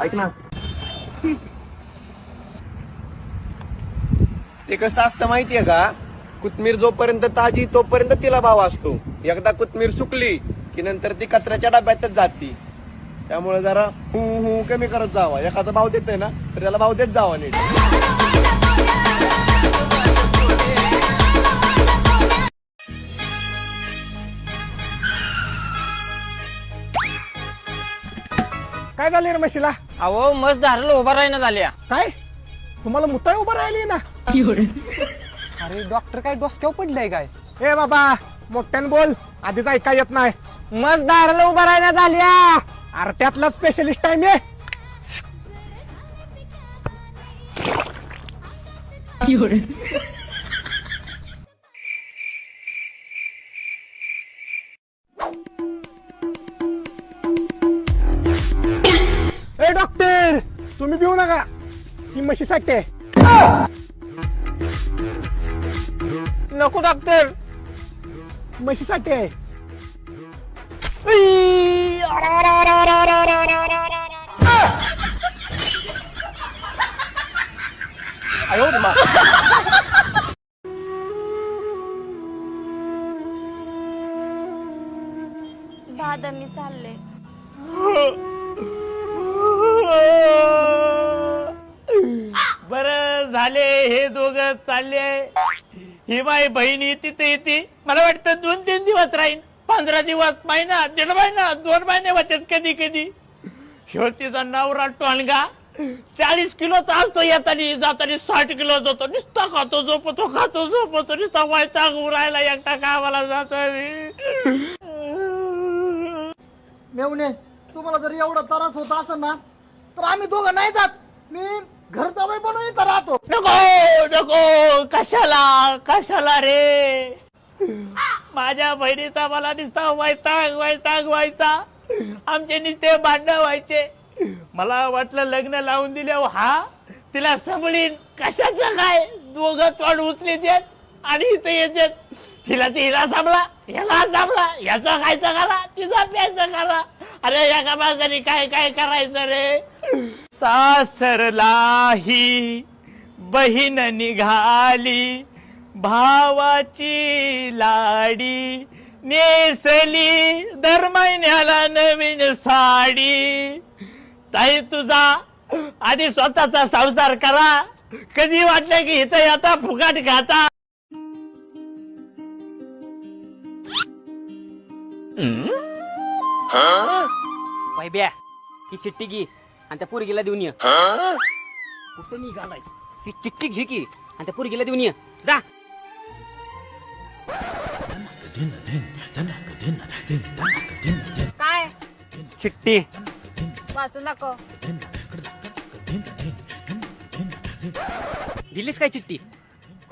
ऐक ना, ते कसं असतं माहितीये का, कोथमीर जोपर्यंत ताजी तोपर्यंत तिला भाव असतो. एकदा कोथमीर सुकली की नंतर ती कचऱ्याच्या डब्यातच जाती. त्यामुळे जरा हू कमी करत जावा. एखादा भाव देतोय ना तर त्याला भाव देत जावा नीट. काय झाले रे म्हशीला? अहो मस्त धारला उभा राहिना झाल्या. काय तुम्हाला मुताय उभं राहिली ना? अरे डॉक्टर काय डोसक्यावर पडलंय काय? ए बाबा मोठ्यानं बोल, आधीच ऐका येत नाही. मस्त धारला उभा राहिना झाल्या. अरे त्यातला स्पेशलिस्ट आहे मी. ए डॉक्टर तुम्ही पिऊ नका, ही म्हशीसाठी आहे. नको डॉक्टर, म्हशीसाठी आहे. आयो रे मा. दादा मी चालले. बर झाले हे दोघं चालले. ही माई बहिणी तिथे येते. मला वाटतं 2-3 दिवस राहीन, 15 दिवस, महिना, 1.5 महिना, 2 महिने होतात कधी कधी. शेवटीचा नवरा टोणगा 40 किलोचा असतो, येतानी जातानी 60 किलो जातो. नुसता खातो झोपतो, खातो झोपतो, नुसता वैताग उरायला एकटा कामाला जातो. मेवणे तुम्हाला जर एवढा त्रास होत असेल ना तर आम्ही दोघं नाही जात. मी घर जावई बनवून इथं राहतो. नको नको, कशाला कशाला रे. माझ्या बहिणीचा मला नुसता वैताग वैताग व्हायचा. आमचे नुसते भांडण व्हायचे. मला वाटलं लग्न लावून दिल्यावर हा तिला सांभाळीन. कशाचं काय, दोघं तोंड उचली देत आणि इथं येतात. हिला ते हिला सांभाळा, ह्याला सांभाळा, ह्याचा खायचं करा, तिचा प्यायचं करा. अरे एका माणसाने काय काय करायचं रे. सासरलाही बहीण निघाली, भावाची लाडी, नेसली दर महिन्याला नवीन साडी. ताई तुझा आधी स्वतःचा संसार करा. कधी वाटलं की इथं आता फुकाट खाता. ब्या ही चिठ्ठी घे आणि त्या पोरगीला देऊन ये. कुठं निघालाय? ही चिठ्ठी घे की आणि त्या पोरगीला देऊन ये. जा. काय चिठ्ठी वाचू नको. दिलीस काय चिठ्ठी?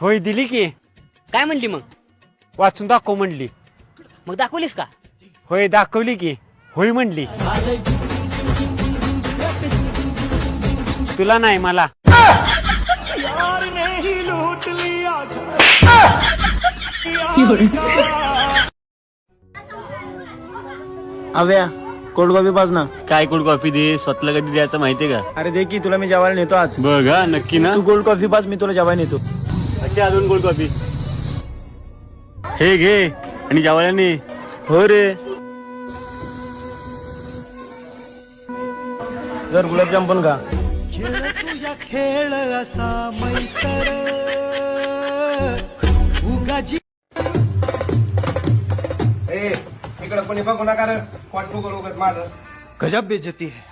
होय दिली की. काय म्हणली मग? वाचून दाखव म्हणली. मग दाखवलीस का? होय दाखवली की. होय म्हणली. तुला नाही मला. अव्या कोल्ड कॉफी पाच ना. काय कोल्ड कॉफी दे, स्वतःला कधी द्यायचं माहितीये का? अरे दे की, तुला मी जेवायला नेतो आज. बघा नक्की ना. तू कोल्ड कॉफी पाच, मी तुला जेवायला नेतो. अच्छा अजून कोल्ड कॉफी हे घे आणि जेवायला ने. हो रे. जर गुलाबजाम पण का. खेळ असा मैत्र उगाजी. ए इकडं कोणी बघू नका रे. पोट फुगल उगत माझं. गजब बेइज्जती है.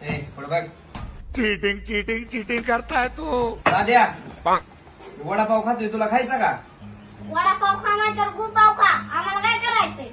ए पुढं बघ. चीटिंग चीटिंग चीटिंग करताय तू. दाद्या वडापाव खातोय, तुला खायचा का? वडापाव खा नाही तर गुळपाव खा, आम्हाला काय करायचंय.